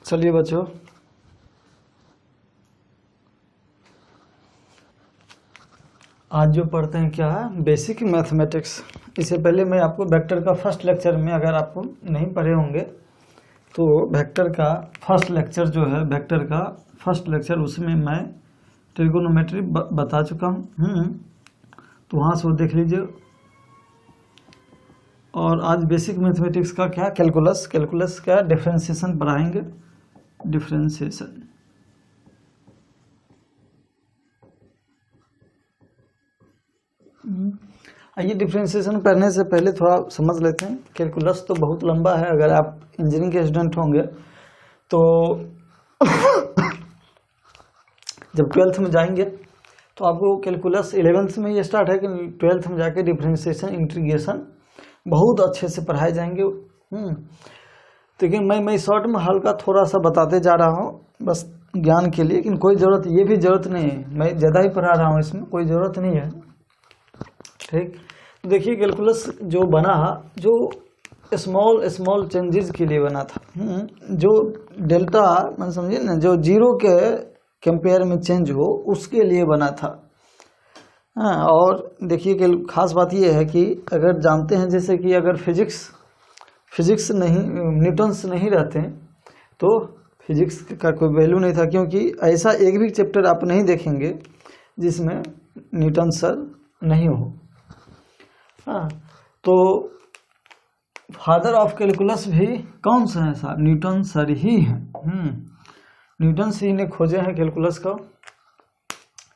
चलिए बच्चों, आज जो पढ़ते हैं क्या है, बेसिक मैथमेटिक्स। इससे पहले मैं आपको वेक्टर का फर्स्ट लेक्चर में, अगर आपको नहीं पढ़े होंगे तो वेक्टर का फर्स्ट लेक्चर जो है, वेक्टर का फर्स्ट लेक्चर, उसमें मैं ट्रिगोनोमेट्री बता चुका हूँ। तो वहाँ से वो देख लीजिए। और आज बेसिक मैथमेटिक्स का क्या, कैलकुलस का डिफरेंशिएशन पढ़ाएंगे। डिफरेंशिएशन आइए, डिफरेंशिएशन पढ़ने से पहले थोड़ा समझ लेते हैं। कैलकुलस तो बहुत लंबा है। अगर आप इंजीनियरिंग के स्टूडेंट होंगे तो जब 12th में जाएंगे तो आपको कैलकुलस 11th में ये स्टार्ट है कि 12th में जाके डिफरेंशिएशन, इंटीग्रेशन बहुत अच्छे से पढ़ाए जाएंगे। लेकिन मैं शॉर्ट में हल्का थोड़ा सा बताते जा रहा हूँ, बस ज्ञान के लिए। लेकिन कोई ज़रूरत, ये भी ज़रूरत नहीं है, मैं ज़्यादा ही पढ़ा रहा हूँ, इसमें कोई ज़रूरत नहीं है। ठीक, तो देखिए कैलकुलस जो बना, जो स्मॉल चेंजेस के लिए बना था। जो डेल्टा, मैं समझिए ना, जो जीरो के कंपेयर में चेंज हो, उसके लिए बना था। हाँ, और देखिए कि खास बात यह है कि अगर जानते हैं, जैसे कि अगर फिजिक्स नहीं, न्यूटन्स नहीं रहते तो फिजिक्स का कोई वैल्यू नहीं था, क्योंकि ऐसा एक भी चैप्टर आप नहीं देखेंगे जिसमें न्यूटन सर नहीं हो। हाँ, तो फादर ऑफ कैलकुलस भी कौन सा है साहब? न्यूटन सर ही हैं। न्यूटन से ही ने खोजे हैं कैलकुलस का।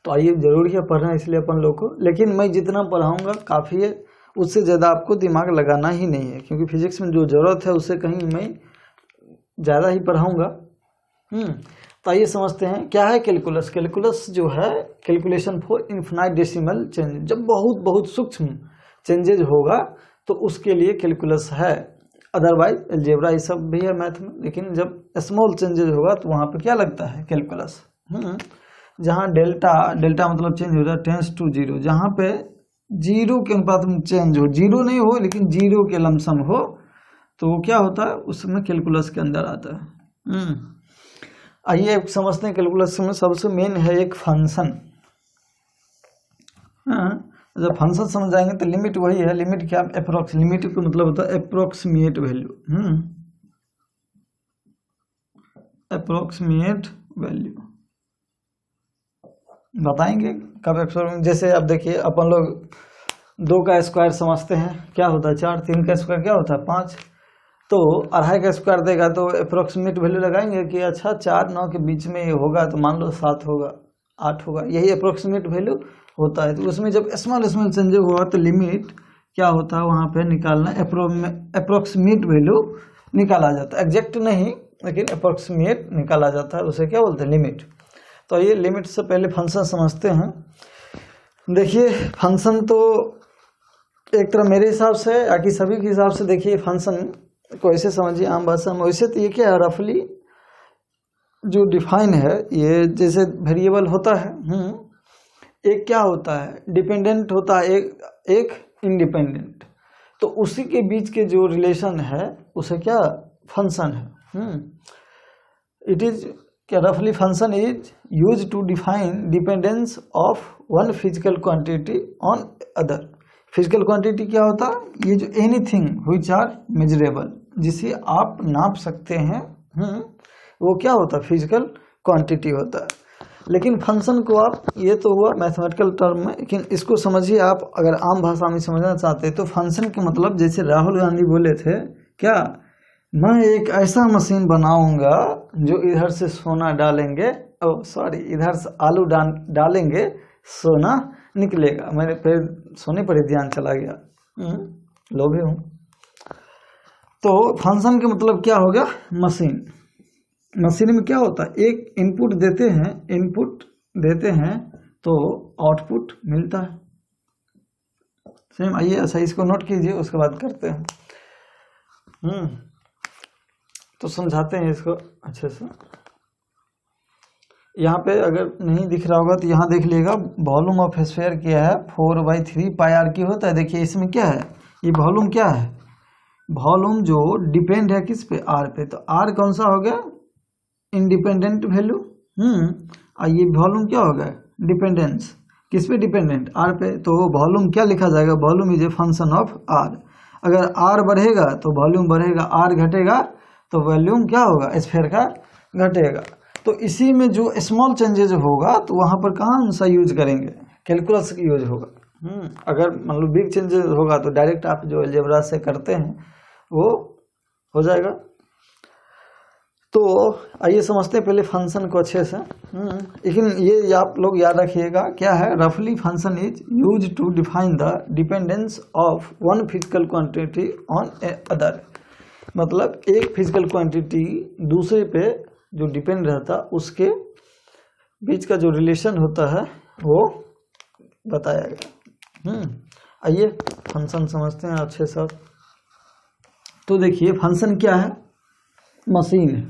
तो आइए, जरूरी है पढ़ना इसलिए अपन लोग को। लेकिन मैं जितना पढ़ाऊंगा काफ़ी है, उससे ज़्यादा आपको दिमाग लगाना ही नहीं है, क्योंकि फिजिक्स में जो ज़रूरत है उससे कहीं मैं ज़्यादा ही पढ़ाऊंगा। तो आइए समझते हैं क्या है कैलकुलस। कैलकुलस जो है, calculation for infinite decimal change. जब बहुत सूक्ष्म चेंजेज होगा तो उसके लिए कैलकुलस है। अदरवाइज अलजेब्रा ये सब भी है मैथ में, लेकिन जब स्मॉल चेंजेज होगा तो वहाँ पे क्या लगता है? कैलकुलस। जहाँ डेल्टा मतलब चेंज हो जाए, टेंस टू जीरो, जहाँ पे जीरो के अनुपात में चेंज हो, जीरो नहीं हो लेकिन जीरो के लमसम हो, तो वो क्या होता है? उसमें कैलकुलस के अंदर आता है। आइए समझते हैं। कैलकुलस में सबसे मेन है एक फंक्शन। जब फंक्शन समझ जाएंगे तो लिमिट वही है। लिमिट क्या? अप्रोक्स। लिमिट का मतलब होता है अप्रोक्सीमेट वैल्यू। अप्रोक्सीमेट वैल्यू बताएंगे कब। जैसे अब देखिए, अपन लोग 2 का स्क्वायर समझते हैं, क्या होता है? 4। 3 का स्क्वायर क्या होता है? 5। तो 2.5 का स्क्वायर देगा तो अप्रोक्सीमेट वैल्यू लगाएंगे कि अच्छा 4 9 के बीच में ये होगा, तो मान लो 7 होगा, 8 होगा। यही अप्रोक्सीमेट वैल्यू होता है। तो उसमें जब स्मॉल चेंज हुआ तो लिमिट क्या होता है? वहाँ पे निकालना अप्रोक्सीमेट वैल्यू निकाला जाता है। एग्जैक्ट नहीं, लेकिन अप्रोक्सीमेट निकाला जाता है। उसे क्या बोलते हैं? लिमिट। तो ये लिमिट से पहले फंक्शन समझते हैं। देखिए फंक्शन तो एक तरह मेरे हिसाब से, या कि सभी के हिसाब से, देखिए फंक्शन को ऐसे समझिए आम भाषा में। वैसे तो ये क्या है, रफली जो डिफाइन है, ये जैसे वेरिएबल होता है, एक क्या होता है? डिपेंडेंट होता है, एक इंडिपेंडेंट। तो उसी के बीच के जो रिलेशन है उसे क्या फंक्शन है। इट इज क्या, रफली function is use to define dependence of one physical quantity on other. Physical quantity क्या होता है? ये जो एनीथिंग व्हिच आर मेजरेबल, जिसे आप नाप सकते हैं, वो क्या होता है? फिजिकल क्वांटिटी होता है। लेकिन फंक्शन को आप, ये तो हुआ मैथमेटिकल टर्म में, लेकिन इसको समझिए आप अगर आम भाषा में समझना चाहते हैं तो फंक्शन के मतलब, जैसे राहुल गांधी बोले थे क्या, मैं एक ऐसा मशीन बनाऊंगा जो इधर से सोना डालेंगे, इधर से आलू डालेंगे, सोना निकलेगा। मैंने फिर सोने पर ही ध्यान चला गया, लोभी हूँ। तो फंक्शन के मतलब क्या हो गया? मशीन। मशीन में क्या होता है? एक इनपुट देते हैं तो आउटपुट मिलता है। सेम। आइए अच्छा इसको नोट कीजिए, उसके बाद करते हैं। तो समझाते हैं इसको अच्छे से। यहाँ पे अगर नहीं दिख रहा होगा तो यहाँ देख लीजिएगा। वॉल्यूम ऑफ स्फीयर क्या है? 4/3 पाई आर की होता है। देखिए इसमें क्या है? ये वॉल्यूम क्या है? वॉल्यूम जो डिपेंड है किस पे? आर पे। तो आर कौन सा हो गया? Independent value. और ये वॉल्यूम क्या होगा, डिपेंडेंस, किस पे डिपेंडेंट, आर पे। तो वॉल्यूम क्या लिखा जाएगा, volume is a function of R. अगर आर बढ़ेगा तो वॉल्यूम बढ़ेगा, आर घटेगा तो वॉल्यूम क्या होगा, स्फीयर का घटेगा। तो इसी में जो स्मॉल चेंजेज होगा तो वहाँ पर कहाँ सा यूज करेंगे, कैलकुलस का यूज होगा। अगर मान लो बिग चेंजेस होगा तो डायरेक्ट आप जो अलजेब्रा से करते हैं वो हो जाएगा। तो आइए समझते हैं पहले फंक्शन को अच्छे से। लेकिन ये आप लोग याद रखिएगा क्या है, रफली function is use to define the dependence of one physical quantity on a other. मतलब एक फिजिकल क्वांटिटी दूसरे पे जो डिपेंड रहता उसके बीच का जो रिलेशन होता है वो बताया गया। आइए फंक्शन समझते हैं अच्छे से। तो देखिए फंक्शन क्या है, मशीन है।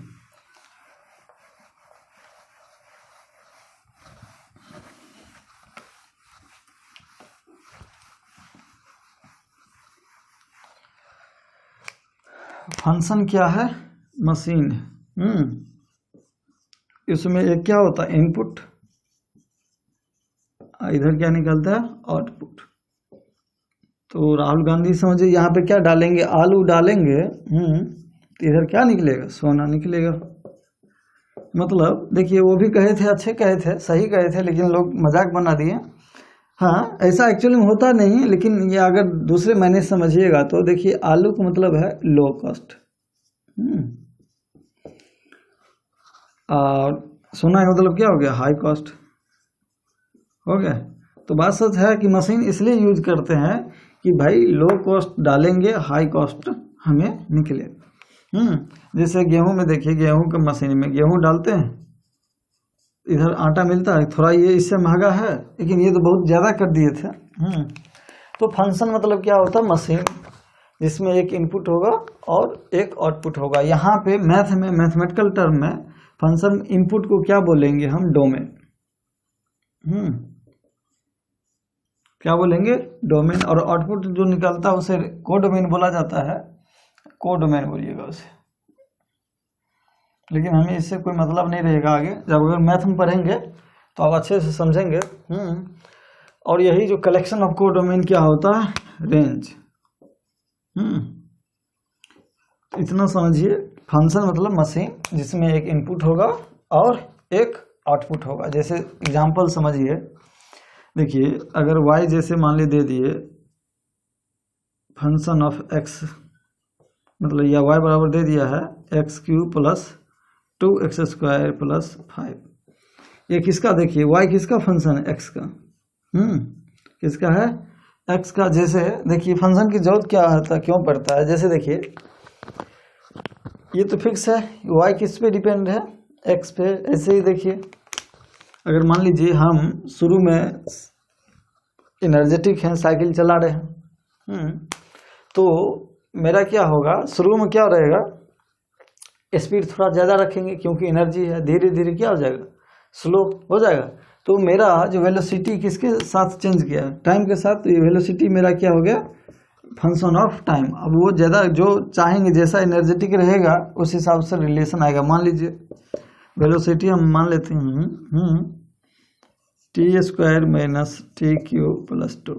फंक्शन क्या है, मशीन है। इसमें एक क्या होता है, इनपुट, इधर क्या निकलता है, आउटपुट। तो राहुल गांधी समझिए यहाँ पे क्या डालेंगे, आलू डालेंगे, तो इधर क्या निकलेगा, सोना निकलेगा। मतलब देखिए वो भी कहे थे, अच्छे कहे थे, सही कहे थे, लेकिन लोग मजाक बना दिए। हाँ ऐसा एक्चुअली में होता नहीं, लेकिन ये अगर दूसरे मायने समझिएगा तो देखिए आलू का मतलब है लो कॉस्ट, और सोना का मतलब क्या हो गया, हाई कॉस्ट हो गया। तो बात सच है कि मशीन इसलिए यूज करते हैं कि भाई लो कॉस्ट डालेंगे, हाई कॉस्ट हमें निकले। जैसे गेहूं में देखिए, गेहूं के मशीन में गेहूं डालते हैं, इधर आटा मिलता है, थोड़ा ये इससे महंगा है, लेकिन ये तो बहुत ज़्यादा कर दिए थे। तो फंक्शन मतलब क्या होता है, मशीन जिसमें एक इनपुट होगा और एक आउटपुट होगा। यहाँ पे मैथ में, मैथमेटिकल टर्म में फंक्शन इनपुट को क्या बोलेंगे हम, डोमेन। क्या बोलेंगे, डोमेन। और आउटपुट जो निकलता है उसे कोडोमेन बोला जाता है, कोडोमेन बोलिएगा उसे। लेकिन हमें इससे कोई मतलब नहीं रहेगा आगे, जब अगर मैथ में पढ़ेंगे तो आप अच्छे से समझेंगे। और यही जो कलेक्शन ऑफ कोडोमेन क्या होता है, रेंज। इतना समझिए, फंक्शन मतलब मशीन जिसमें एक इनपुट होगा और एक आउटपुट होगा। जैसे एग्जांपल समझिए, देखिए अगर y जैसे मान ली दे दिए फंक्शन ऑफ x, मतलब या y बराबर दे दिया है x³ प्लस 2x² प्लस 5। ये किसका, देखिए y किसका फंक्शन है, x का। किसका है, x का। जैसे देखिए फंक्शन की जरूरत क्या होता है, क्यों पड़ता है, जैसे देखिए ये तो फिक्स है, y किस पे डिपेंड है, x पे। ऐसे ही देखिए अगर मान लीजिए हम शुरू में एनर्जेटिक हैं, साइकिल चला रहे हैं, तो मेरा क्या होगा, शुरू में क्या रहेगा, स्पीड थोड़ा ज़्यादा रखेंगे क्योंकि एनर्जी है, धीरे धीरे क्या हो जाएगा, स्लो हो जाएगा। तो मेरा जो वेलोसिटी किसके साथ चेंज किया, टाइम के साथ। तो ये वेलोसिटी मेरा क्या हो गया, फंक्शन ऑफ टाइम। अब वो ज़्यादा जो चाहेंगे, जैसा एनर्जेटिक रहेगा उस हिसाब से रिलेशन आएगा। मान लीजिए वेलोसिटी हम मान लेते हैं t² - t³ + 2।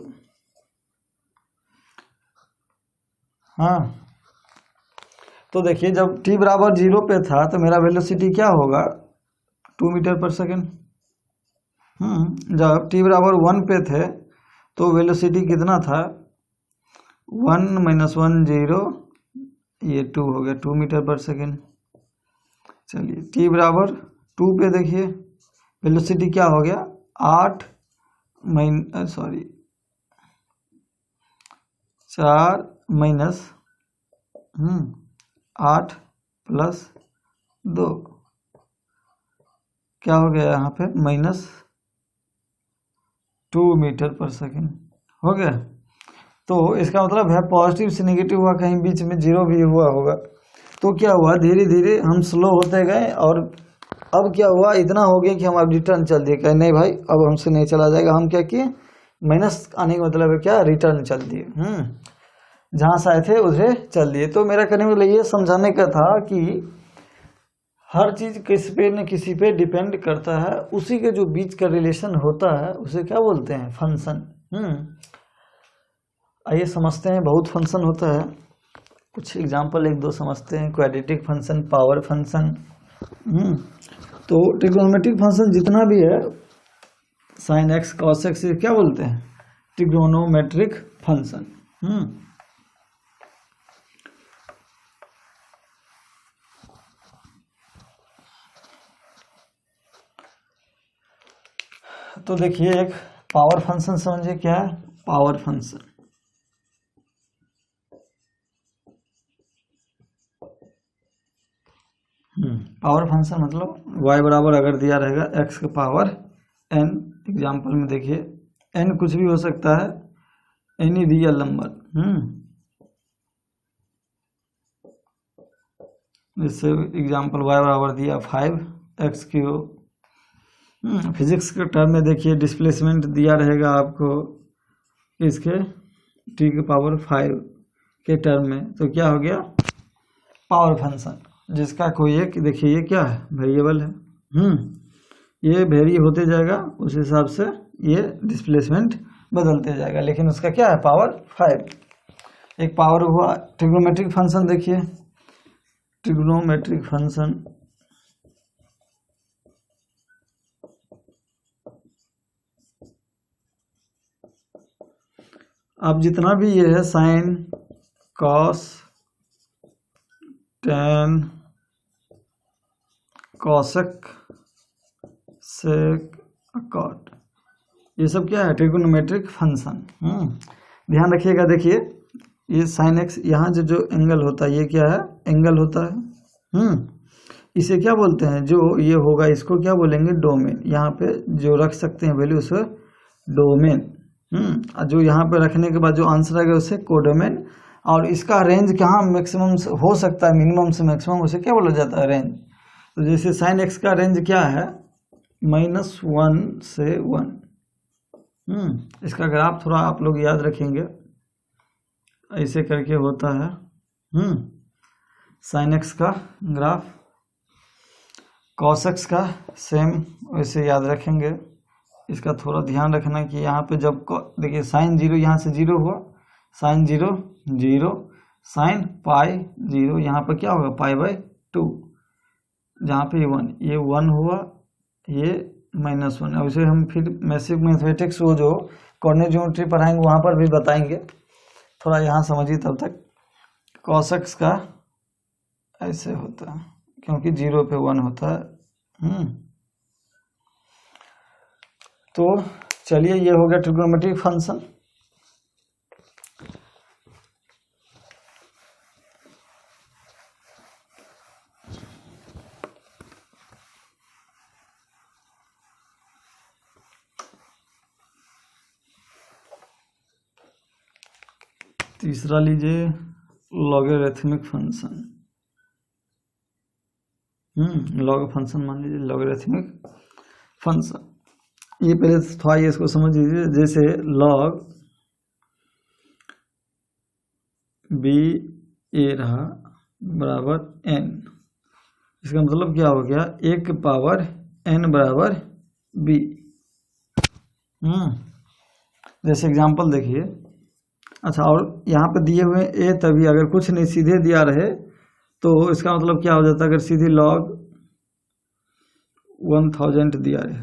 हाँ तो देखिए जब t बराबर 0 पे था तो मेरा वेलोसिटी क्या होगा, 2 मीटर पर सेकेंड। जब t बराबर 1 पे थे तो वेलोसिटी कितना था, 1 - 1 0, ये 2 हो गया, 2 मीटर पर सेकेंड। चलिए t बराबर 2 पे देखिए वेलोसिटी क्या हो गया, 4 - 8 + 2 क्या हो गया, यहाँ पे -2 मीटर पर सेकेंड हो गया। तो इसका मतलब है पॉजिटिव से नेगेटिव हुआ, कहीं बीच में 0 भी हुआ होगा। तो क्या हुआ, धीरे धीरे हम स्लो होते गए, और अब क्या हुआ, इतना हो गया कि हम अब रिटर्न चल दिए, कहे नहीं भाई अब हमसे नहीं चला जाएगा। हम क्या किए, माइनस आने का मतलब है क्या, रिटर्न चल दिए, जहाँ से आए थे उधर चल दिए। तो मेरा कहने का मतलब ये समझाने का था कि हर चीज किसी पे न किसी पे डिपेंड करता है, उसी के जो बीच का रिलेशन होता है उसे क्या बोलते हैं, फंक्शन। आइए समझते हैं, बहुत फंक्शन होता है, कुछ एग्जांपल एक दो समझते हैं। Quadratic function, power function. तो ट्रिग्नोमेट्रिक फंक्शन जितना भी है, साइन एक्स कॉस एक्स, क्या बोलते हैं, ट्रिग्नोमेट्रिक फंक्शन। तो देखिए एक पावर फंक्शन समझिए, क्या है पावर फंक्शन। पावर फंक्शन मतलब y बराबर अगर दिया रहेगा x का पावर n, एग्जाम्पल में देखिए n कुछ भी हो सकता है, एनी रियल नंबर। जैसे एग्जाम्पल y बराबर दिया 5x क्यूब। फिजिक्स के टर्म में देखिए डिस्प्लेसमेंट दिया रहेगा आपको इसके t के पावर 5 के टर्म में, तो क्या हो गया पावर फंक्शन, जिसका कोई एक देखिए ये क्या है, वेरिएबल है। ये वेरी होते जाएगा, उस हिसाब से ये डिस्प्लेसमेंट बदलते जाएगा, लेकिन उसका क्या है पावर 5। एक पावर हुआ ट्रिग्नोमेट्रिक फंक्शन। देखिए ट्रिग्नोमेट्रिक फंक्शन अब जितना भी ये है sine cos tan cosec sec cot, ये सब क्या है ट्रिगोनोमेट्रिक फंक्शन। ध्यान रखिएगा, देखिए ये साइन एक्स, यहाँ जो एंगल होता है ये क्या है, एंगल होता है। इसे क्या बोलते हैं, जो ये होगा इसको क्या बोलेंगे, डोमेन। यहाँ पे जो रख सकते हैं वैल्यू उसे डोमेन। जो यहाँ पे रखने के बाद जो आंसर आएगा उसे कोडोमेन। और इसका रेंज कहाँ मैक्सिमम हो सकता है, मिनिमम से मैक्सिमम, उसे क्या बोला जाता है, रेंज। तो जैसे साइन एक्स का रेंज क्या है, -1 से 1। इसका ग्राफ थोड़ा आप लोग याद रखेंगे, ऐसे करके होता है साइन एक्स का ग्राफ। कॉस एक्स का सेम वैसे याद रखेंगे। इसका थोड़ा ध्यान रखना कि यहाँ पे जब देखिए साइन 0 यहाँ से 0 हुआ, साइन 0 0, साइन पाई 0, यहाँ पर क्या होगा पाई/2, जहाँ पे 1, ये 1 हुआ, ये -1। अब इसे हम फिर बेसिक मैथमेटिक्स वो जो कोऑर्डिनेट ज्योमेट्री पढ़ाएंगे वहाँ पर भी बताएंगे, थोड़ा यहाँ समझिए तब तक। कॉस एक्स का ऐसे होता है क्योंकि 0 पे 1 होता है। तो चलिए ये हो गया ट्रिग्नोमेट्रिक फंक्शन। तीसरा लीजिए लॉगरिथमिक फंक्शन। लॉग फंक्शन मान लीजिए लॉगरिथमिक फंक्शन। ये पहले थोड़ा ये इसको समझ लीजिए, जैसे लॉग बी ए रहा बराबर n, इसका मतलब क्या हो गया, 1 पावर n बराबर b। जैसे एग्जांपल देखिए, अच्छा और यहाँ पे दिए हुए a, तभी अगर कुछ नहीं सीधे दिया रहे तो इसका मतलब क्या हो जाता है, अगर सीधे log 1000 दिया रहे,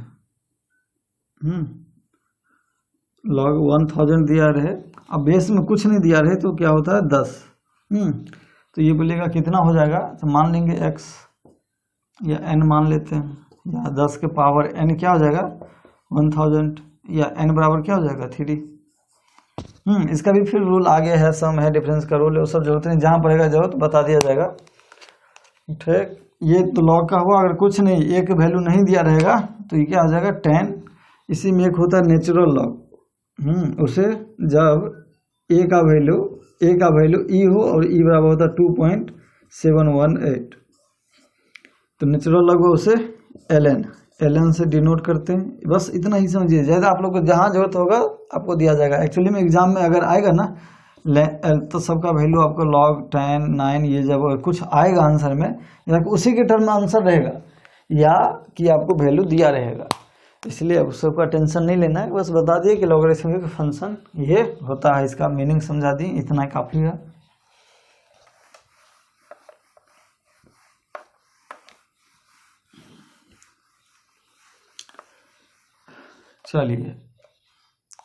log 1000 दिया रहे, अब बेस में कुछ नहीं दिया रहे तो क्या होता है 10। तो ये बोलेगा कितना हो जाएगा, तो मान लेंगे x या n मान लेते हैं, या 10 के पावर n क्या हो जाएगा 1000, या n बराबर क्या हो जाएगा 3। इसका भी फिर रूल आगे है, सम है, डिफरेंस का रूल है, वो सब जरूरत नहीं, जहाँ पड़ेगा जरूरत बता दिया जाएगा। ठीक, ये तो log का हुआ, अगर कुछ नहीं एक वैल्यू नहीं दिया रहेगा तो ये क्या हो जाएगा 10। इसी में एक होता है नेचुरल लॉग, उसे जब a का वैल्यू e हो और e बराबर होता है 2.718, तो नेचुरल लॉग उसे ln से डिनोट करते हैं। बस इतना ही समझिए, ज़्यादा आप लोग को जहाँ जरूरत होगा आपको दिया जाएगा। एक्चुअली में एग्जाम में अगर आएगा ना तो सबका वैल्यू आपको log 10 9 ये जब कुछ आएगा आंसर में, या उसी के टर्म में आंसर रहेगा या कि आपको वैल्यू दिया रहेगा, इसलिए अब सबका टेंशन नहीं लेना है। बस बता दिए कि लॉगरिथमिक फंक्शन ये होता है, इसका मीनिंग समझा दी, इतना काफी है। चलिए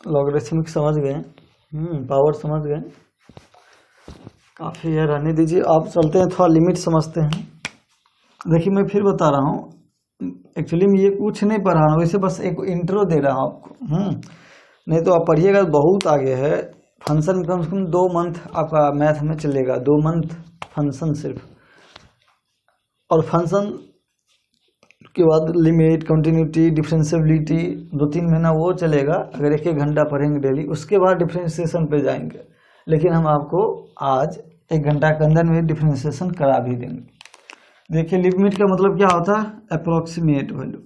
लॉगरिथमिक समझ गए, पावर समझ गए, काफ़ी है, रहने दीजिए। आप चलते हैं थोड़ा लिमिट समझते हैं। देखिए मैं फिर बता रहा हूँ, एक्चुअली मैं ये कुछ नहीं पढ़ा रहा हूँ, वैसे बस एक इंट्रो दे रहा हूँ आपको। नहीं तो आप पढ़िएगा बहुत आगे है। फंक्शन कम से कम 2 मंथ आपका मैथ में चलेगा, 2 मंथ फंक्शन सिर्फ, और फंक्शन के बाद लिमिट, कंटिन्यूटी, डिफरेंशियबिलिटी 2-3 महीना वो चलेगा अगर 1-1 घंटा पढ़ेंगे डेली। उसके बाद डिफरेंशिएशन पे जाएंगे, लेकिन हम आपको आज 1 घंटा के अंदर में डिफरेंशिएशन करा भी देंगे। देखिए लिमिट का मतलब क्या होता है, अप्रोक्सीमेट वैल्यू।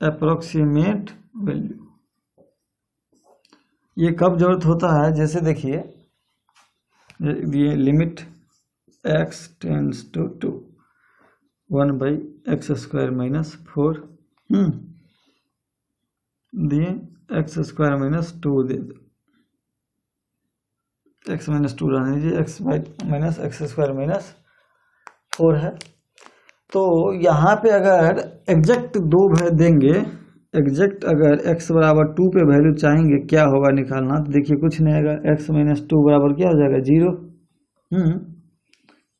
अप्रोक्सीमेट वैल्यू ये कब जरूरत होता है, जैसे देखिए ये limit x tends to 2 1/x² - 4 दिए, x² - 2 दे दो, x - 2 रहने दीजिए, x² - 4 है। तो यहाँ पे अगर एग्जैक्ट 2 देंगे, एग्जैक्ट अगर x = 2 पे वैल्यू चाहेंगे क्या होगा निकालना, तो देखिए कुछ नहीं आएगा, x - 2 बराबर क्या हो जाएगा 0,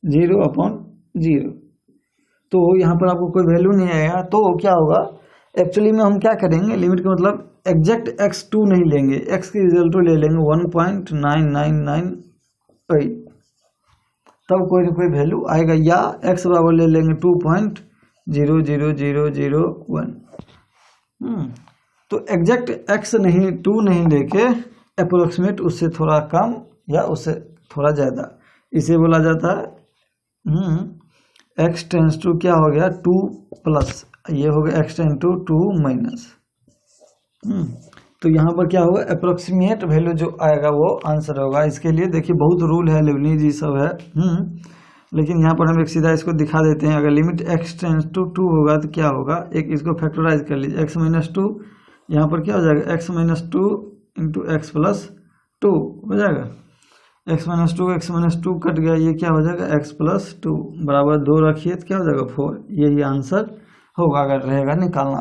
0/0। तो यहाँ पर आपको कोई वैल्यू नहीं आएगा, तो क्या होगा, एक्चुअली में हम क्या करेंगे, लिमिट का मतलब एग्जैक्ट x2 नहीं लेंगे, x की रिजल्ट ले लेंगे 1.9998, तब कोई ना कोई वैल्यू आएगा, या x बराबर ले लेंगे 2.00001। तो एग्जैक्ट x नहीं, 2 नहीं लेके अप्रोक्सीमेट उससे थोड़ा कम या उससे थोड़ा ज़्यादा, इसे बोला जाता है x टेंस टू क्या हो गया 2 प्लस, ये हो गया x टेंस टू 2 माइनस। तो यहाँ पर क्या होगा, अप्रोक्सीमेट वैल्यू जो आएगा वो आंसर होगा। इसके लिए देखिए बहुत रूल है, लेवनी जी सब है, लेकिन यहाँ पर हम एक सीधा इसको दिखा देते हैं। अगर लिमिट x टेंस टू 2 होगा तो क्या होगा, एक इसको फैक्टराइज कर लीजिए, x - 2 यहाँ पर क्या हो जाएगा, x - 2 × x + 2 हो जाएगा, x - 2 x - 2 कट गया, ये क्या हो जाएगा x + 2 बराबर 2 रखिए तो क्या हो जाएगा 4, यही आंसर होगा अगर रहेगा निकालना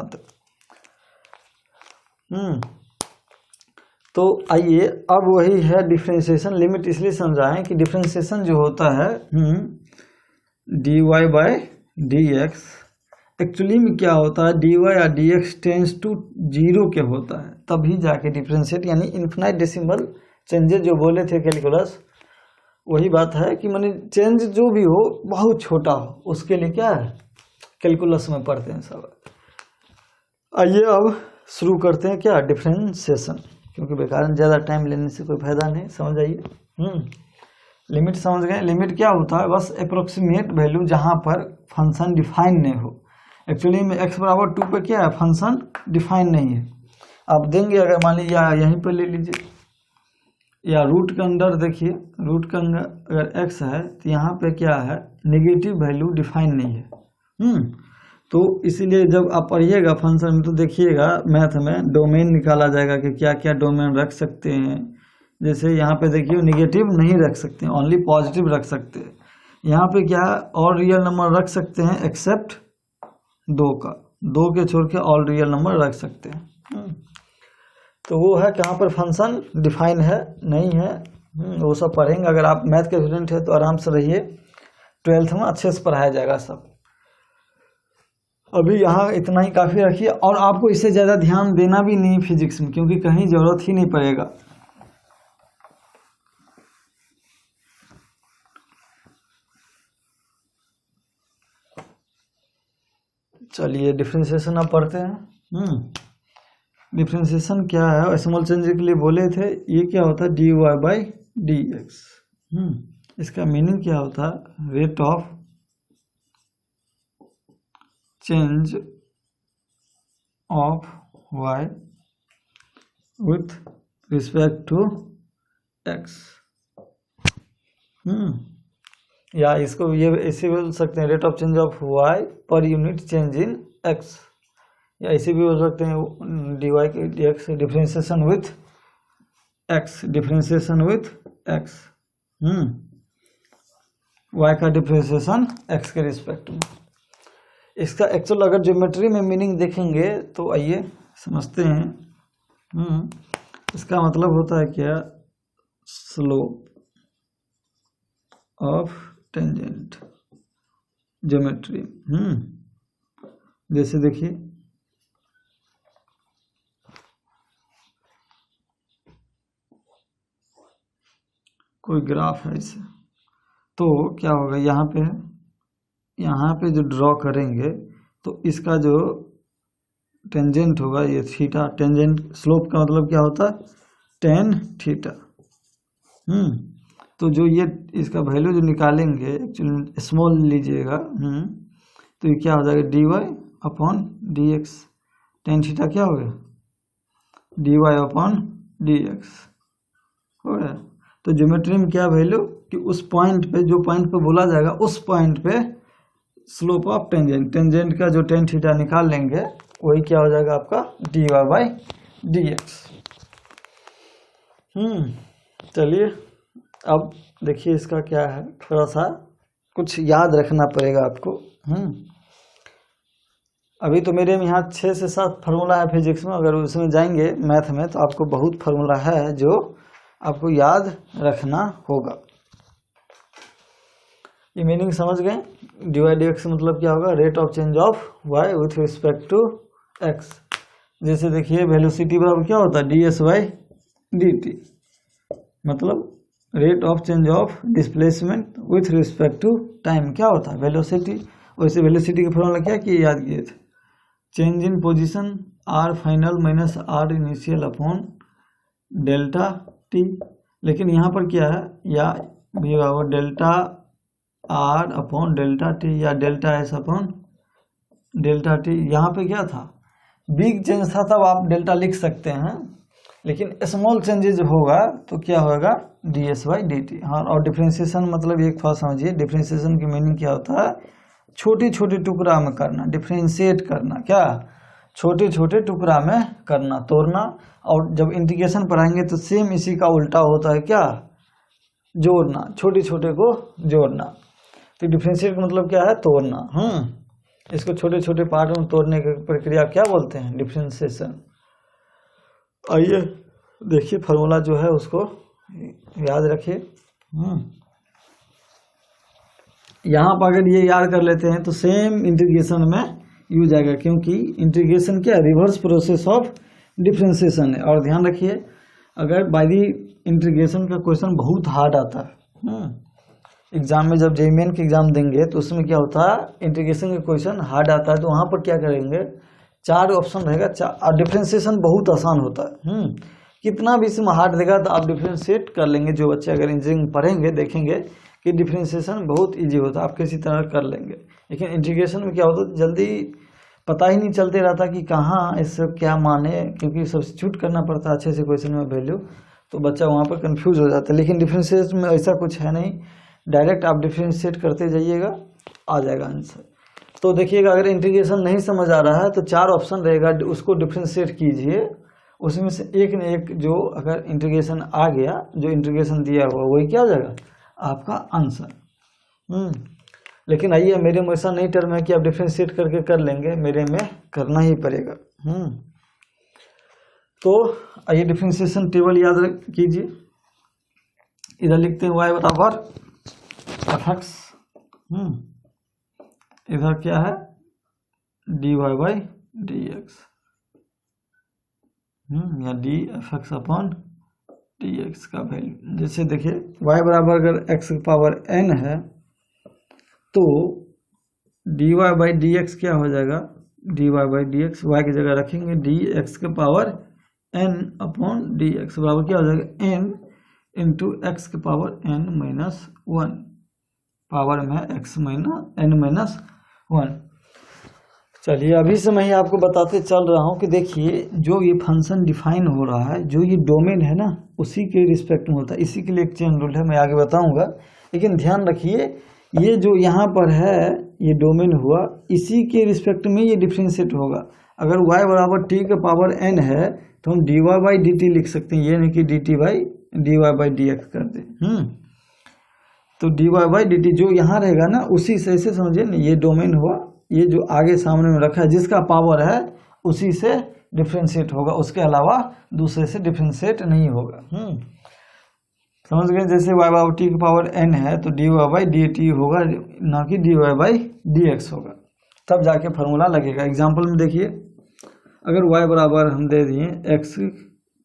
तो आइए अब वही है डिफरेंशिएशन। लिमिट इसलिए समझाएं कि डिफरेंशिएशन जो होता है dy/dx, एक्चुअली में क्या होता है, dy या dx टेंस टू 0 के होता है, तभी जाके डिफरेंशिएट, यानी इन्फिनाइट डेसिमल चेंजेस जो बोले थे कैलकुलस, वही बात है कि माने चेंज जो भी हो बहुत छोटा हो, उसके लिए क्या है कैलकुलस में पढ़ते हैं सब। आइए अब शुरू करते हैं क्या, डिफरेंशिएशन, क्योंकि बेकार में ज़्यादा टाइम लेने से कोई फायदा नहीं। समझ आइए, लिमिट समझ गए। लिमिट क्या होता है, बस अप्रोक्सीमेट वैल्यू जहाँ पर फंक्शन डिफाइन नहीं हो। एक्चुअली में x = 2 पे क्या है, फंक्शन डिफाइन नहीं है। आप देंगे अगर मान लीजिए यहीं पर ले लीजिए, या रूट के अंदर देखिए, रूट के अंदर अगर x है तो यहाँ पे क्या है, नेगेटिव वैल्यू डिफाइन नहीं है। तो इसीलिए जब आप पढ़िएगा फंक्शन में तो देखिएगा मैथ में डोमेन निकाला जाएगा कि क्या क्या डोमेन रख सकते हैं। जैसे यहाँ पे देखिए नेगेटिव नहीं रख सकते, ओनली पॉजिटिव रख सकते हैं। यहाँ पे क्या है, ऑल रियल नंबर रख सकते हैं एक्सेप्ट 2 का, 2 के छोड़ के ऑल रियल नंबर रख सकते हैं। तो वो है कहाँ पर फंक्शन डिफाइन है नहीं है, वो सब पढ़ेंगे। अगर आप मैथ के स्टूडेंट हैं तो आराम से रहिए, 12th में अच्छे से पढ़ाया जाएगा सब। अभी यहाँ इतना ही काफ़ी रखिए, और आपको इससे ज़्यादा ध्यान देना भी नहीं फिजिक्स में, क्योंकि कहीं ज़रूरत ही नहीं पड़ेगा। चलिए डिफरेंशिएशन अब पढ़ते हैं। डिफरेंशिएशन क्या है, स्मॉल चेंज के लिए बोले थे, ये क्या होता है dy/dx। इसका मीनिंग क्या होता है, rate of change of y with respect to x. या इसको ये ऐसे बोल सकते हैं rate of change of y per unit change in x, या ऐसे भी बोल सकते हैं डी वाई के d x differentiation with x, differentiation with x, y का डिफ्रेंसिएशन एक्स के रिस्पेक्ट में। इसका एक्चुअल अगर ज्योमेट्री में मीनिंग देखेंगे तो आइए समझते हैं। इसका मतलब होता है क्या, स्लोप ऑफ टेंजेंट ज्योमेट्री। जैसे देखिए कोई ग्राफ है इसे, तो क्या होगा यहाँ पे जो ड्रॉ करेंगे तो इसका जो टेंजेंट होगा ये थीटा, टेंजेंट स्लोप का मतलब क्या होता है, टेन थीटा। तो जो ये इसका वैल्यू जो निकालेंगे एक्चुअली स्मॉल लीजिएगा, तो ये क्या हो जाएगा d y upon D x, tan theta क्या हो गया d y upon D x हो गया। तो ज्योमेट्री में क्या वैल्यू कि उस पॉइंट पे, जो पॉइंट पे बोला जाएगा उस पॉइंट पे स्लोप ऑफ टेंजेंट, टेंजेंट का जो टेन थीटा निकाल लेंगे वही क्या हो जाएगा आपका d Y by D x. चलिए अब देखिए इसका क्या है, थोड़ा सा कुछ याद रखना पड़ेगा आपको। अभी तो मेरे में यहाँ 6 से 7 फार्मूला है फिजिक्स में, अगर उसमें जाएंगे मैथ में तो आपको बहुत फार्मूला है जो आपको याद रखना होगा। ये मीनिंग समझ गए, डी वाई डी एक्स मतलब क्या होगा, rate of change of Y with respect to X. जैसे देखिए वेलोसिटी बराबर क्या होता है D S by D T, मतलब rate of change of displacement with respect to time क्या होता है वेलोसिटी। वैसे वेलोसिटी का फॉर्मूला क्या किए याद किए थे, change in position R final minus R initial upon delta T. लेकिन यहाँ पर क्या है, या भी बराबर delta R upon delta T या delta S upon delta T. यहाँ पे क्या था, बिग चेंज था तब आप डेल्टा लिख सकते हैं, लेकिन स्मॉल चेंजेज होगा तो क्या होगा D S by D T. हाँ, और डिफ्रेंसिएशन मतलब एक बात समझिए, डिफ्रेंसिएशन की मीनिंग क्या होता है, छोटे छोटे टुकड़ा में करना, डिफ्रेंशिएट करना, क्या छोटे छोटे टुकड़ा में करना, तोड़ना। और जब इंटीग्रेशन पढ़ाएंगे तो सेम इसी का उल्टा होता है, क्या जोड़ना, छोटे छोटे को जोड़ना। तो डिफ्रेंशिएट मतलब क्या है, तोड़ना। इसको छोटे छोटे पार्ट में तोड़ने की प्रक्रिया क्या बोलते हैं, डिफ्रेंशिएशन। आइए देखिए फार्मूला जो है उसको याद रखिए। यहाँ पर अगर ये याद कर लेते हैं तो सेम इंटीग्रेशन में यूज आएगा, क्योंकि इंटीग्रेशन क्या रिवर्स प्रोसेस ऑफ डिफ्रेंशिएशन है। और ध्यान रखिए अगर बाय द इंटीग्रेशन का क्वेश्चन बहुत हार्ड आता है एग्जाम में, जब जेईई के एग्जाम देंगे तो उसमें क्या होता है इंटीग्रेशन का क्वेश्चन हार्ड आता है, तो वहाँ पर क्या करेंगे 4 ऑप्शन रहेगा, और डिफ्रेंशिएशन बहुत आसान होता है। कितना भी इसमें हार्ड देगा तो आप डिफ्रेंशिएट कर लेंगे। जो बच्चे अगर इंजीनियरिंग पढ़ेंगे देखेंगे कि डिफ्रेंशिएशन बहुत इजी होता है, आप किसी तरह कर लेंगे। लेकिन इंटीग्रेशन में क्या होता है जल्दी पता ही नहीं चलते रहता कि कहाँ इससे क्या माने, क्योंकि सब्स्टिट्यूट करना पड़ता है अच्छे से क्वेश्चन में वैल्यू, तो बच्चा वहाँ पर कंफ्यूज हो जाता है। लेकिन डिफ्रेंशिएशन में ऐसा कुछ है नहीं, डायरेक्ट आप डिफ्रेंशिएट करते जाइएगा आ जाएगा आंसर। तो देखिएगा अगर इंटीग्रेशन नहीं समझ आ रहा है तो 4 ऑप्शन रहेगा, उसको डिफ्रेंशिएट कीजिए, उसमें से एक न एक जो अगर इंटीग्रेशन आ गया, जो इंटीग्रेशन दिया हुआ वही क्या हो जाएगा आपका आंसर। लेकिन आइए मेरे में ऐसा नहीं टर्म है कि आप डिफ्रेंशिएट करके कर लेंगे, मेरे में करना ही पड़ेगा। तो आइए डिफ्रेंशिएशन टेबल याद कीजिए, इधर लिखते हैं y बराबर एफ एक्स, इधर क्या है D Y by D X, या D F X upon D X का वैल्यू। जैसे देखिए y बराबर अगर x की पावर n है तो D Y by D x क्या हो जाएगा, d Y by D x y की जगह रखेंगे डी एक्स के power n upon D x बराबर क्या हो जाएगा n इंटू एक्स के पावर n माइनस 1, पावर में x n माइनस 1। चलिए अभी से मैं ही आपको बताते चल रहा हूँ कि देखिए जो ये फंक्शन डिफाइन हो रहा है, जो ये डोमेन है ना, उसी के रिस्पेक्ट में होता है। इसी के लिए एक चेन रूल है, मैं आगे बताऊंगा, लेकिन ध्यान रखिए ये जो यहाँ पर है ये डोमेन हुआ, इसी के रिस्पेक्ट में ये डिफ्रेंशिएट होगा। अगर y बराबर t के पावर n है तो हम dy बाई डी टी लिख सकते हैं, ये नहीं कि dt by dy by D x कर दें। तो dy बाई डी टी जो यहाँ रहेगा ना, उसी से ऐसे समझिए ना, ये डोमेन हुआ, ये जो आगे सामने में रखा है जिसका पावर है उसी से डिफ्रेंशिएट होगा, उसके अलावा दूसरे से डिफ्रेंशिएट नहीं होगा। समझ गए? जैसे y बाई टी की पावर n है तो dy बाई डी टी होगा, ना कि dy बाई डी एक्स होगा, तब जाके फार्मूला लगेगा। एग्जाम्पल में देखिए, अगर y बराबर हम दे दिए x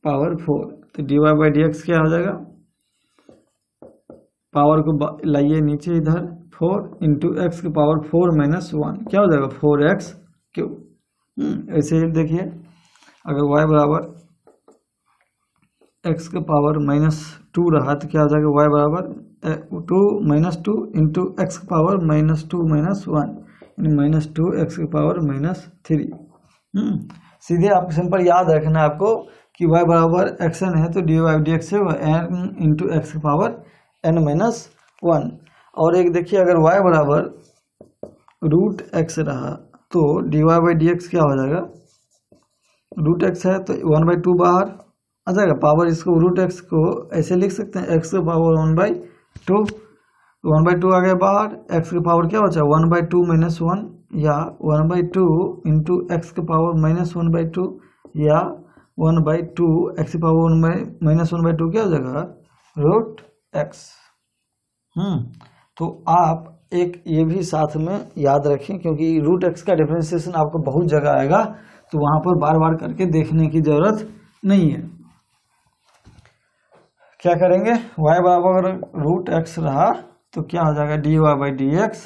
पावर 4 तो dy बाई डी एक्स क्या हो जाएगा, पावर को लाइए नीचे इधर, 4 इंटू एक्स की पावर 4 माइनस 1 क्या हो जाएगा, 4x क्यूब। ऐसे ही देखिए, अगर y बराबर x के पावर माइनस 2 रहा तो क्या हो जाएगा, y बराबर 2 माइनस 2 इंटू एक्स की power minus 2 minus 1 minus 2 x की पावर माइनस 3। सीधे आपको सिंपल याद रखना है आपको कि y बराबर एक्स एन है तो डी वाई डी एक्स है एन इंटू एक्स की पावर n माइनस 1। और एक देखिए, अगर y बराबर रूट एक्स रहा तो D Y by D x क्या हो जाएगा, रूट एक्स है तो 1/2 बाहर आ जाएगा, पावर इसको रूट एक्स को ऐसे लिख सकते हैं, एक्स की पावर 1/2, 1/2 आ गया बाहर, एक्स की पावर क्या बचा 1/2 माइनस 1 या 1/2 इंटू एक्स की पावर माइनस 1/2 या 1/2 एक्स की पावर माइनस 1/2 क्या हो जाएगा, रूट एक्स। तो आप एक ये भी साथ में याद रखें, क्योंकि रूट एक्स का डिफरेंशिएशन आपको बहुत जगह आएगा, तो वहां पर बार बार करके देखने की जरूरत नहीं है। क्या करेंगे, y बराबर रूट एक्स रहा तो क्या हो जाएगा, d Y by D x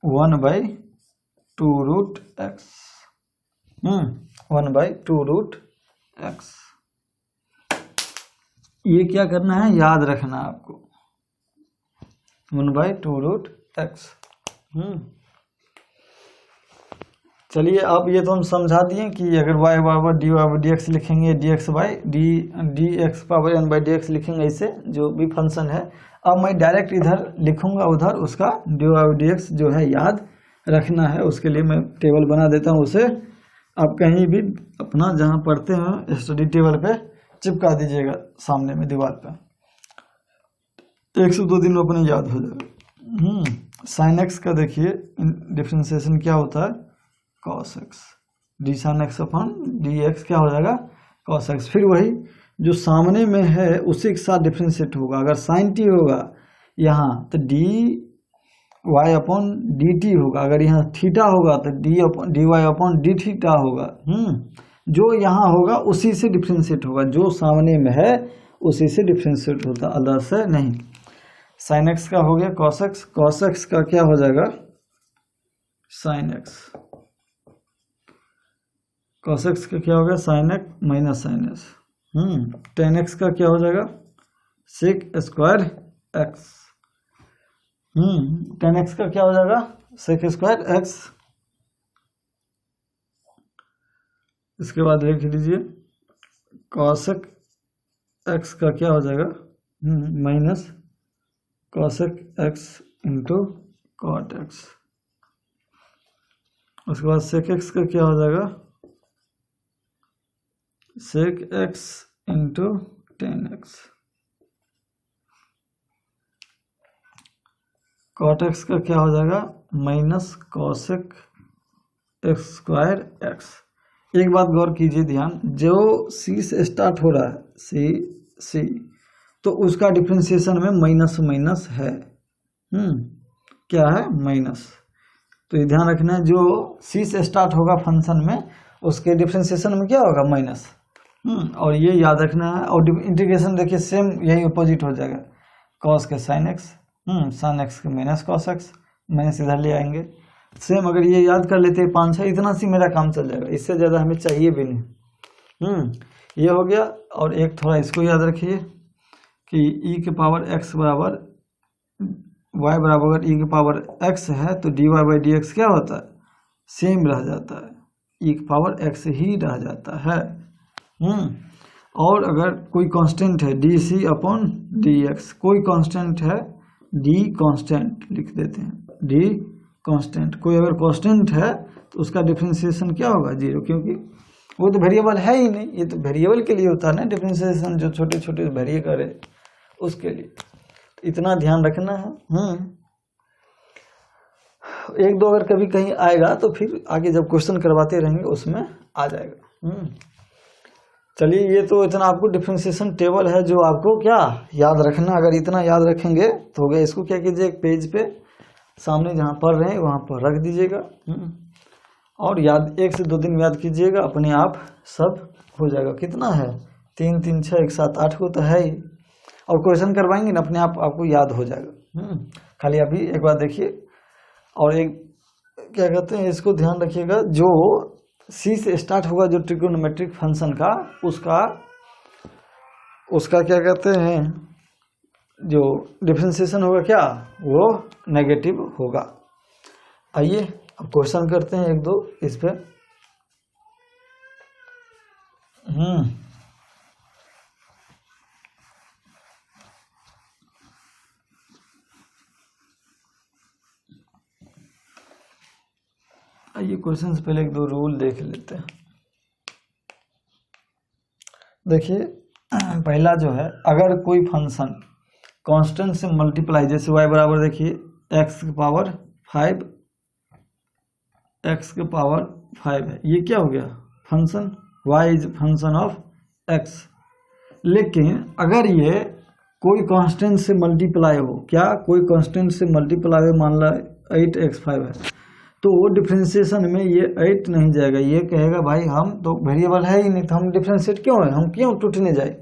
1/2 root x, 1/2 root x. ये क्या करना है, याद रखना है आपको, 1/2 रूट एक्स। चलिए अब ये तो हम समझा दिए कि अगर y बराबर D Y by D X लिखेंगे, D x by D X power n by D X लिखेंगे, ऐसे जो भी फंक्शन है। अब मैं डायरेक्ट इधर लिखूंगा, उधर उसका d Y by D x जो है याद रखना है, उसके लिए मैं टेबल बना देता हूँ, उसे आप कहीं भी अपना जहाँ पढ़ते हैं स्टडी टेबल पे चिपका दीजिएगा सामने में दीवार पे, 1 से 2 दिन में अपने याद हो जाएगा। साइन एक्स का देखिए डिफरेंशिएशन क्या होता है, cos X, D sine X upon D x क्या हो जाएगा, कॉस एक्स। फिर वही जो सामने में है उसी के साथ डिफरेंशिएट होगा, अगर साइन टी होगा यहाँ तो D y upon d t होगा, अगर यहाँ थीटा होगा तो D y upon d theta होगा। जो यहाँ होगा उसी से डिफरेंशिएट होगा, जो सामने में है उसी से डिफरेंशिएट होता, अदर से नहीं। साइन एक्स का हो गया कॉस एक्स, कॉस एक्स का क्या हो जाएगा, साइन एक्स, कॉस एक्स का क्या हो गया, sine x minus sine x. Tan x का क्या हो जाएगा, sec square x. Tan x का क्या हो जाएगा, सेक स्क्वायर एक्स। इसके बाद लिख लीजिए कॉसेक एक्स का क्या हो जाएगा, minus cosec x into cot x. उसके बाद सेक एक्स का क्या हो जाएगा, sec x into tan x. Cot x का क्या हो जाएगा, minus cosec x square x. एक बात गौर कीजिए, ध्यान, जो सी से स्टार्ट हो रहा है, सी तो उसका डिफरेंशिएशन में माइनस माइनस है। क्या है, माइनस। तो ये ध्यान रखना है, जो सी से स्टार्ट होगा फंक्शन में उसके डिफरेंशिएशन में क्या होगा, माइनस। और ये याद रखना है। और इंटीग्रेशन देखिए सेम यही अपोजिट हो जाएगा, कॉस के साइन एक्स, साइन एक्स के माइनस कॉस एक्स, माइनस इधर ले आएंगे। सेम अगर ये याद कर लेते हैं 5-6, इतना सी मेरा काम चल जाएगा, इससे ज़्यादा हमें चाहिए भी नहीं। ये हो गया। और एक थोड़ा इसको याद रखिए कि ई के पावर एक्स बराबर y बराबर अगर e की पावर x है तो dy बाई डी एक्स क्या होता है, सेम रह जाता है, e की पावर x ही रह जाता है। और अगर कोई कांस्टेंट है d c upon D x, कोई कांस्टेंट है डी कांस्टेंट लिख देते हैं, डी कांस्टेंट, कोई अगर कांस्टेंट है तो उसका डिफरेंशिएशन क्या होगा, जीरो, क्योंकि वो तो वेरिएबल है ही नहीं, ये तो वेरिएबल के लिए होता है ना डिफरेंशिएशन, जो छोटे छोटे वेरिए करे उसके लिए, इतना ध्यान रखना है। एक दो अगर कभी कहीं आएगा तो फिर आगे जब क्वेश्चन करवाते रहेंगे उसमें आ जाएगा। चलिए, ये तो इतना आपको डिफरेंशिएशन टेबल है जो आपको क्या याद रखना, अगर इतना याद रखेंगे तो हो गया। इसको क्या कीजिए, एक पेज पे सामने जहाँ पढ़ रहे हैं वहाँ पर रख दीजिएगा और याद 1 से 2 दिन याद कीजिएगा, अपने आप सब हो जाएगा। कितना है, 3 3 6 1 7 8 को तो है ही, और क्वेश्चन करवाएंगे ना अपने आप आपको याद हो जाएगा। खाली अभी एक बार देखिए, और एक क्या कहते हैं, इसको ध्यान रखिएगा, जो सी से स्टार्ट होगा जो ट्रिगोनोमेट्रिक फंक्शन का, उसका क्या कहते हैं, जो डिफरेंशिएशन होगा क्या, वो नेगेटिव होगा। आइए अब क्वेश्चन करते हैं 1 2 इस पे। आइए क्वेश्चन से पहले 1 2 रूल देख लेते हैं। देखिए पहला जो है, अगर कोई फंक्शन कांस्टेंट से मल्टीप्लाई, जैसे y बराबर देखिए x की पावर 5, x के पावर 5 है, ये क्या हो गया function, y is function of x। लेकिन अगर ये कोई कांस्टेंट से मल्टीप्लाई हो, क्या कोई कांस्टेंट से मल्टीप्लाई हो, मान ला 8x5 है, तो डिफरेंशिएशन में ये 8 नहीं जाएगा, ये कहेगा भाई हम तो वेरिएबल है ही नहीं, तो हम डिफरेंशिएट क्यों है, हम क्यों टूटने जाए।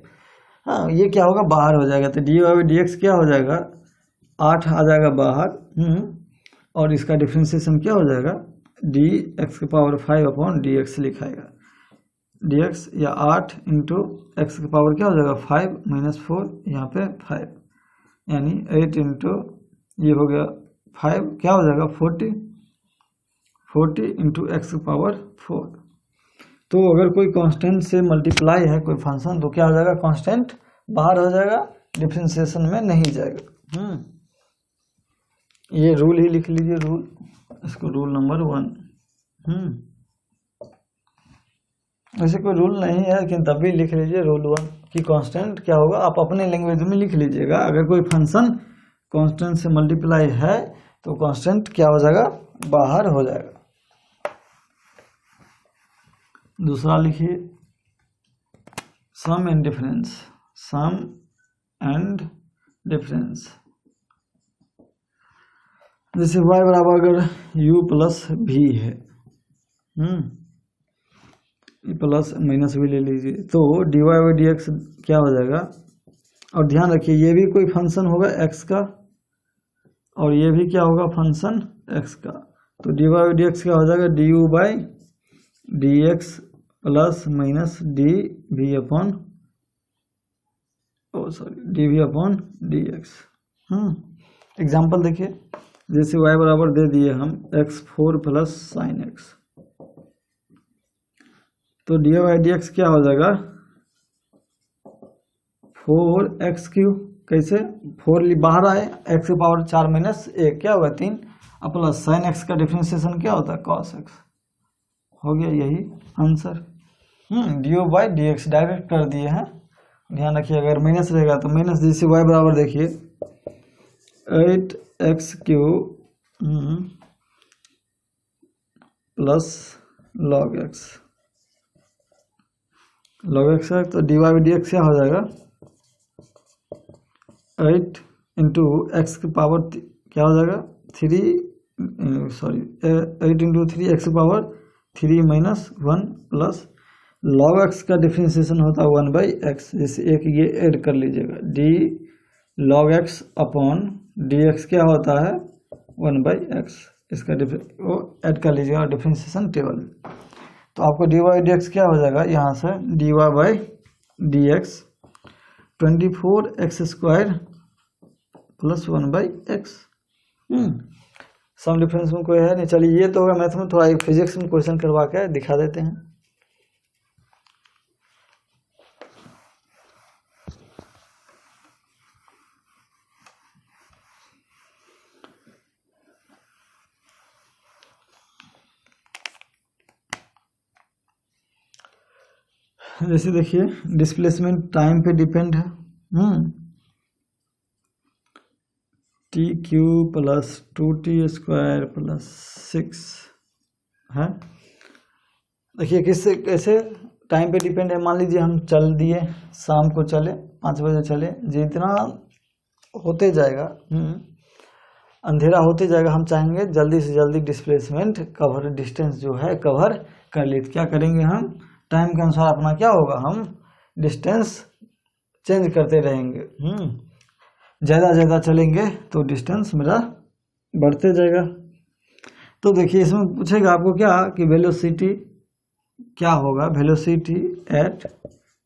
हाँ, ये क्या होगा, बाहर हो जाएगा, तो D Y by D x क्या हो जाएगा, 8 आ जाएगा बाहर। और इसका डिफरेंशिएशन क्या हो जाएगा, डी एक्स के पावर 5 अपॉन डी एक्स लिखाएगा, डी एक्स या 8 इंटू एक्स के पावर क्या हो जाएगा 5 माइनस 4, यहाँ पे 5, यानी 8 इंटू ये हो गया 5, क्या हो जाएगा 40 इंटू एक्स की पावर 4। तो अगर कोई कांस्टेंट से मल्टीप्लाई है कोई फंक्शन, तो क्या हो जाएगा, कांस्टेंट बाहर हो जाएगा, डिफरेंशिएशन में नहीं जाएगा। ये रूल ही लिख लीजिए, रूल, इसको रूल नंबर 1। ऐसे कोई रूल नहीं है लेकिन तब भी लिख लीजिए रूल 1 कि कांस्टेंट क्या होगा, आप अपने लैंग्वेज में लिख लीजिएगा। अगर कोई फंक्शन कांस्टेंट से मल्टीप्लाई है तो कांस्टेंट क्या हो जाएगा, बाहर हो जाएगा। दूसरा लिखिए sum and difference, sum and difference. जैसे y बराबर अगर u प्लस v है, प्लस माइनस भी ले लीजिए, तो D Y by D x क्या हो जाएगा। और ध्यान रखिए ये भी कोई फंक्शन होगा x का, और ये भी क्या होगा फंक्शन x का, तो D Y by D x क्या हो जाएगा, d u by D x plus minus d v upon d v upon D x. Example देखिए, जैसे y बराबर दे दिए हम x4 प्लस साइन एक्स, तो डी वाई डी एक्स क्या हो जाएगा 4x3, कैसे 4 बाहर आए, x की पावर 4 माइनस 1 क्या होगा 3, और प्लस साइन एक्स का डिफरेंशिएशन क्या होता है cos x, हो गया यही answer. D by D x direct कर दिए हैं। ध्यान रखिए अगर माइनस रहेगा तो माइनस, जैसे y बराबर देखिए 8x3 प्लस log x है, तो डी वाई डी एक्स क्या हो जाएगा 8 इंटू एक्स की पावर क्या हो जाएगा 8 इंटू 3 एक्स की power 3 minus 1 plus log x का डिफरेंशिएशन होता है 1 बाई एक्स, जैसे एक ये ऐड कर लीजिएगा, D log x upon D x क्या होता है 1 बाई एक्स, इसका वो ऐड कर लीजिएगा डिफरेंशिएशन टेबल में। तो आपको डी वाई डी एक्स क्या हो जाएगा, यहाँ से d Y by D x 24x² plus 1 by x, sum difference में कोई है नहीं। चलिए ये तो होगा मैथ में, थोड़ा एक फिजिक्स में क्वेश्चन करवा के दिखा देते हैं। जैसे देखिए डिस्प्लेसमेंट टाइम पे डिपेंड है, T Q plus 2t² plus 6 है। देखिए किससे कैसे टाइम पे डिपेंड है। मान लीजिए हम चल दिए, शाम को चले 5 बजे चले, जितना होते जाएगा अंधेरा होते जाएगा, हम चाहेंगे जल्दी से जल्दी डिस्प्लेसमेंट कवर डिस्टेंस जो है कवर कर ले। क्या करेंगे हम, टाइम के अनुसार अपना क्या होगा, हम डिस्टेंस चेंज करते रहेंगे। ज़्यादा चलेंगे तो डिस्टेंस मेरा बढ़ते जाएगा। तो देखिए इसमें पूछेगा आपको क्या कि वेलोसिटी क्या होगा, वेलोसिटी एट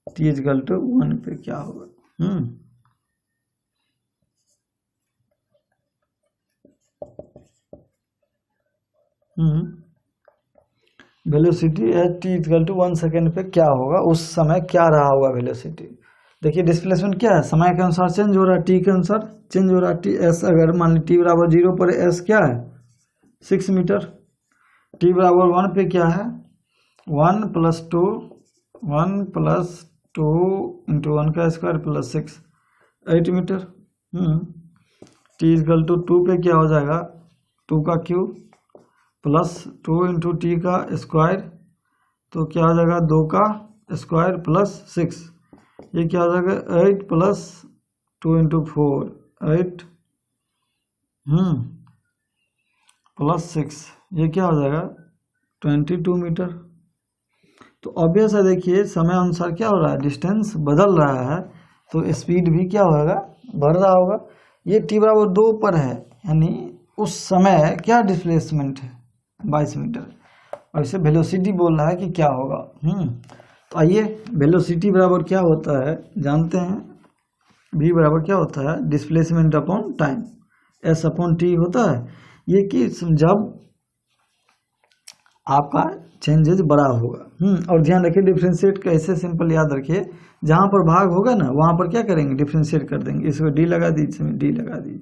t=1 पे क्या होगा। वेलोसिटी एट t=1 सेकेंड पे क्या होगा, उस समय क्या रहा होगा वेलोसिटी। देखिए डिस्प्लेसमेंट क्या है, समय के अनुसार चेंज हो रहा है, टी के अनुसार चेंज हो रहा है। टी एस अगर मान ली t=0 पर एस क्या है 6 मीटर, t=1 पे क्या है 1 + 2 × 1² प्लस 6 8 मीटर। t=2 पे क्या हो जाएगा 2 का क्यूब प्लस 2 × t का स्क्वायर, तो क्या हो जाएगा 2 का स्क्वायर प्लस 6, ये क्या हो जाएगा 8 + 2 × 4 8 प्लस 6, ये क्या हो जाएगा 22 मीटर। तो ऑब्वियस है, देखिए समय अनुसार क्या हो रहा है, डिस्टेंस बदल रहा है, तो स्पीड भी क्या होगा बढ़ रहा होगा। ये t=2 पर है, यानी उस समय क्या डिस्प्लेसमेंट है 22 मीटर, और इसे वेलोसिटी बोल रहा है कि क्या होगा। तो आइए वेलोसिटी बराबर क्या होता है जानते हैं, v बराबर क्या होता है डिस्प्लेसमेंट अपॉन टाइम, s/t होता है। ये कि जब आपका चेंजेज बड़ा होगा। और ध्यान रखिए डिफ्रेंशिएट कैसे, सिंपल याद रखिए, जहां पर भाग होगा ना वहां पर क्या करेंगे डिफ्रेंशिएट कर देंगे। इसको d लगा दीजिए, d लगा दीजिए,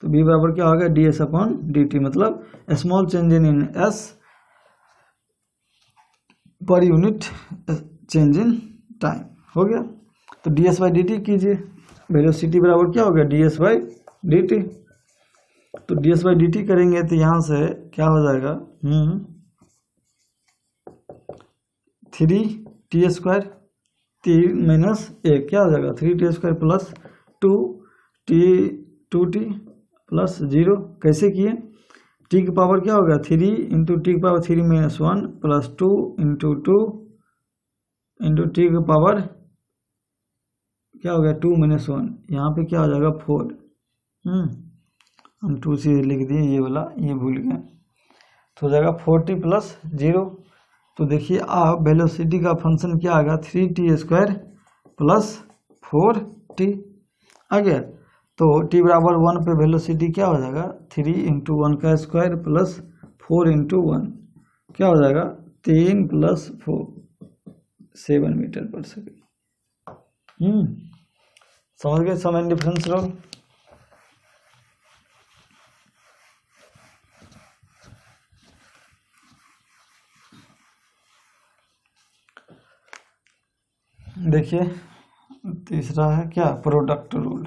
तो v बराबर क्या होगा ds/dt, मतलब स्मॉल चेंज इन s पर यूनिट चेंज इन टाइम हो गया। तो ds/dt कीजिए, वेलोसिटी बराबर क्या होगा ds/dt, तो ds/dt करेंगे तो यहाँ से क्या हो जाएगा 3t² 3 - 1 क्या हो जाएगा 3t² प्लस 2t प्लस 0। कैसे किए, t की पावर क्या होगा 3 × t⁻³ - 1 प्लस 2 × 2 × t की पावर क्या हो गया 2 - 1, यहाँ पे क्या हो जाएगा 4। हम 2 से लिख दिए, ये वाला ये भूल गए, तो हो जाएगा 4t प्लस 0। तो देखिए आप वेलोसिटी का फंक्शन क्या आएगा 3t² प्लस 4t आ गया। तो t=1 पे वेलोसिटी क्या हो जाएगा 3 × 1² प्लस 4 × 1 क्या हो जाएगा 3 + 4 7 मीटर पर सेकेंड। समझ गए समय डिफरेंस रूल। देखिए तीसरा है क्या प्रोडक्ट रूल।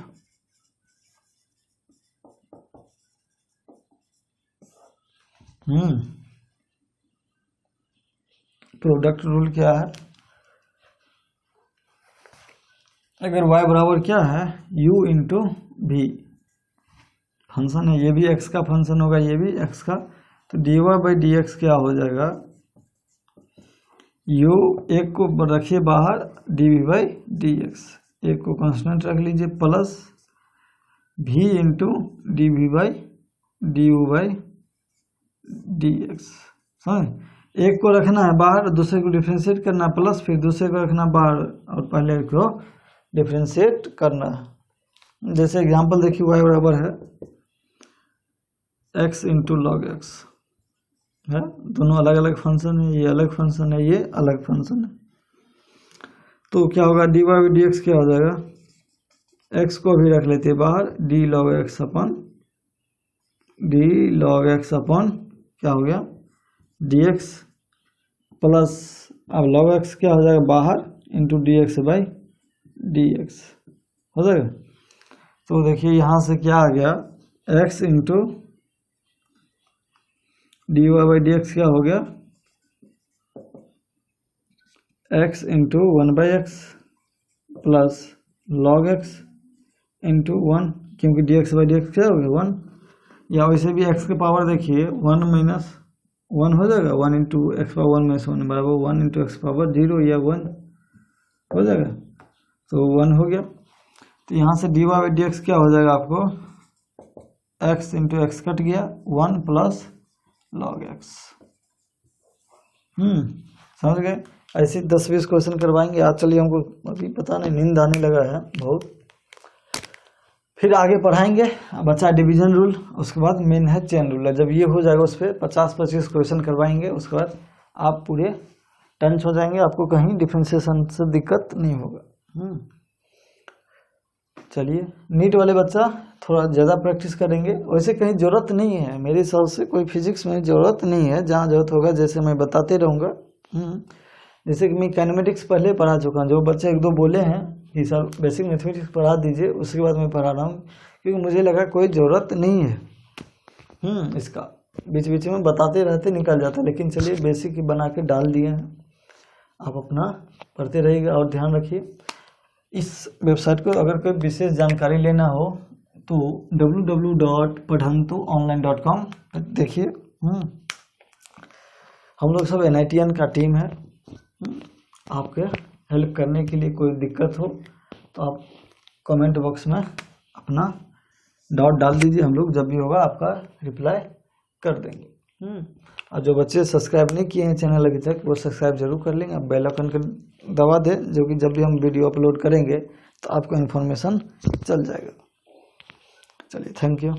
प्रोडक्ट रूल क्या है, अगर y बराबर क्या है u × v फंक्शन है, ये भी x का फंक्शन होगा, ये भी x का, तो dy/dx क्या हो जाएगा u एक को रखिए बाहर, dv/dx एक को कांस्टेंट रख लीजिए, प्लस v × dv/du/dx। समझ, एक को रखना है बाहर, दूसरे को डिफ्रेंशिएट करना है, प्लस फिर दूसरे को रखना बाहर और पहले को डिफ्रेंशिएट करना है। जैसे एग्जांपल देखिए y बराबर है एक्स इंटू लॉग एक्स है, दोनों अलग अलग फंक्शन है, ये अलग फंक्शन है, ये अलग फंक्शन है। तो क्या होगा, डी वाई डी एक्स क्या हो जाएगा, एक्स को भी रख लेते हैं बाहर, डी लॉग एक्स अपन क्या हो गया डी एक्स प्लस, अब लॉग एक्स क्या हो जाएगा बाहर into d x by D x हो जाएगा। तो देखिए यहाँ से क्या आ गया, x into d Y by D x क्या हो गया, x into 1/x plus log x into 1, क्योंकि d x by D x क्या हो गया 1, या वैसे भी x के पावर देखिए 1 माइनस 1 हो जाएगा, 1 इंटू एक्स पावर 1 माइनस 1 बराबर 1 इंटू एक्स पावर 0 या 1 हो जाएगा, तो 1 हो गया। तो यहाँ से डी वाई डी एक्स क्या हो जाएगा आपको, x इंटू एक्स कट गया 1 प्लस लॉग एक्स। समझ गए। ऐसे 10-20 क्वेश्चन करवाएंगे आज। चलिए, हमको अभी पता नहीं नींद आने लगा है बहुत, फिर आगे पढ़ाएंगे। बच्चा डिवीजन रूल, उसके बाद मेन है चेन रूल। जब ये हो जाएगा उस पर 50-25 क्वेश्चन करवाएंगे, उसके बाद आप पूरे टंच हो जाएंगे, आपको कहीं डिफ्रेंशिएशन से दिक्कत नहीं होगा। चलिए, नीट वाले बच्चा थोड़ा ज़्यादा प्रैक्टिस करेंगे, वैसे कहीं ज़रूरत नहीं है मेरे हिसाब से, कोई फिजिक्स में ज़रूरत नहीं है, जहाँ ज़रूरत होगा जैसे मैं बताते रहूँगा। जैसे कि मैं काइनेमेटिक्स पहले पढ़ा चुका हूँ, जो बच्चे 1-2 बोले हैं कि सर बेसिक मैथमेटिक्स पढ़ा दीजिए, उसके बाद मैं पढ़ा रहा हूँ, क्योंकि मुझे लगा कोई ज़रूरत नहीं है इसका, बीच बीच में बताते रहते निकल जाता। लेकिन चलिए, बेसिक ही बना के डाल दिए हैं, आप अपना पढ़ते रहिएगा और ध्यान रखिए। इस वेबसाइट को अगर कोई विशेष जानकारी लेना हो तो www.padhantuonline.com देखिए। हम लोग सब NITian का टीम है, आपके हेल्प करने के लिए। कोई दिक्कत हो तो आप कमेंट बॉक्स में अपना डाउट डाल दीजिए, हम लोग जब भी होगा आपका रिप्लाई कर देंगे। और जो बच्चे सब्सक्राइब नहीं किए हैं चैनल अभी तक, वो सब्सक्राइब जरूर कर लेंगे। अब बेल आइकन को दबा दें, जो कि जब भी हम वीडियो अपलोड करेंगे तो आपको इन्फॉर्मेशन चल जाएगा। चलिए, थैंक यू।